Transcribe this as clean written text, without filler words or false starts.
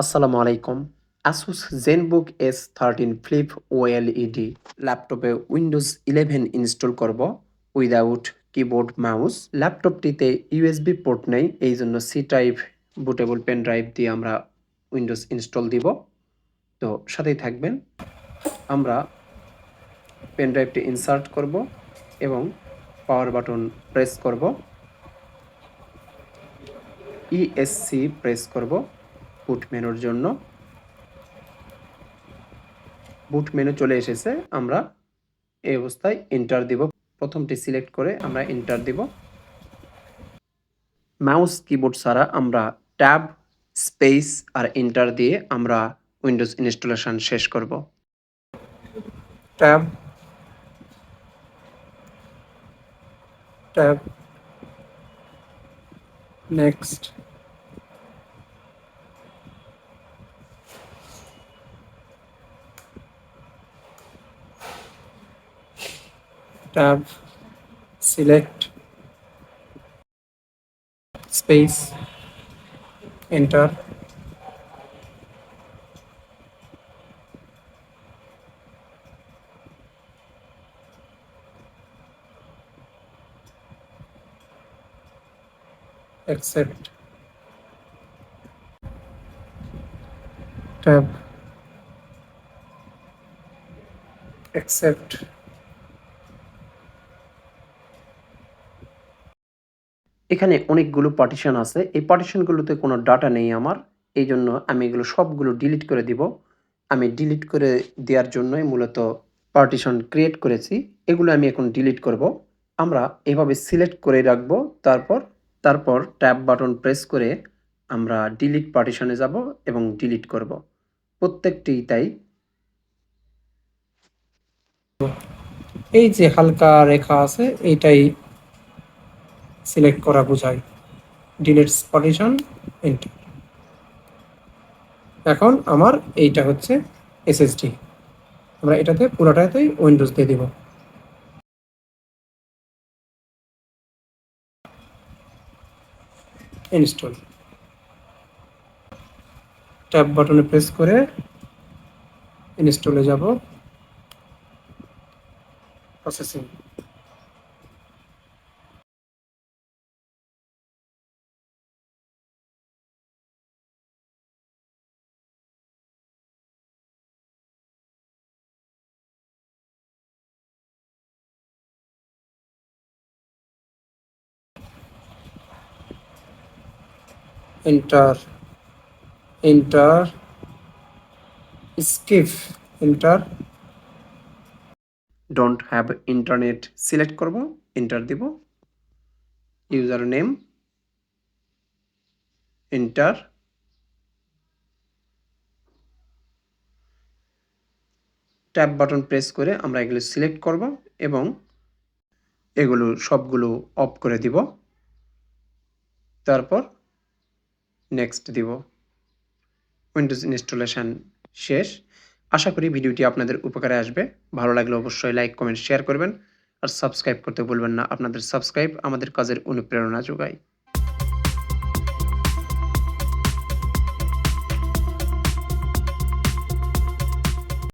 আসসালামু আলাইকুম। Asus ZenBook S13 Flip OLED ল্যাপটপে উইন্ডোজ 11 ইনস্টল করব উইদাউট কিবোর্ড মাউস। ল্যাপটপটিতে ইউএসবি পোর্ট নেই, এই জন্য C type bootable pen drive দিয়ে আমরা উইন্ডোজ ইনস্টল দিব। তো সাথেই থাকবেন। আমরা পেন ড্রাইভটি ইনসার্ট করব এবং পাওয়ার বাটন প্রেস করব, ইএসসি প্রেস করব বুট মেনুর জন্য। বুট মেনু চলে এসেছে, আমরা এই অবস্থায় এন্টার দিব। প্রথমটি সিলেক্ট করে আমরা এন্টার দিব। মাউস কিবোর্ড ছাড়া আমরা ট্যাব, স্পেস আর এন্টার দিয়ে আমরা উইন্ডোজ ইনস্টলেশন শেষ করব। Tab tab next tab select space enter accept tab accept এখানে অনেকগুলো পার্টিশন আছে, এই পার্টিশনগুলোতে কোনো ডাটা নেই আমার, এই জন্য আমি এগুলো সবগুলো ডিলিট করে দিব। আমি ডিলিট করে দেওয়ার জন্যই মূলত পার্টিশন ক্রিয়েট করেছি, এগুলো আমি এখন ডিলিট করব। আমরা এভাবে সিলেক্ট করে রাখবো, তারপর ট্যাব বাটন প্রেস করে আমরা ডিলিট পার্টিশনে যাব এবং ডিলিট করব প্রত্যেকটি। তাই এই যে হালকা রেখা আছে এইটাই সিলেক্ট করা বোঝায়। Delete partition enter. এখন আমার এইটা হচ্ছে এসএসডি, আমরা এটাতে পুরোটাতেই উইন্ডোজ দিয়ে দিব। ইনস্টল ট্যাব বাটনে প্রেস করে ইনস্টলে যাব। Processing enter enter skip enter don't have internet select করব, এন্টার দিব। User name enter. Tab button press করে আমরা এগুলো সিলেক্ট করব এবং এগুলো সবগুলো অফ করে দিব। তারপর নেক্সট দিব। উইন্ডোজ ইনস্টলেশন শেষ। আশা করি ভিডিওটি আপনাদের উপকারে আসবে। ভালো লাগলে অবশ্যই লাইক, কমেন্ট, শেয়ার করবেন আর সাবস্ক্রাইব করতে ভুলবেন না। আপনাদের সাবস্ক্রাইব আমাদের কাজের অনুপ্রেরণা যোগায়।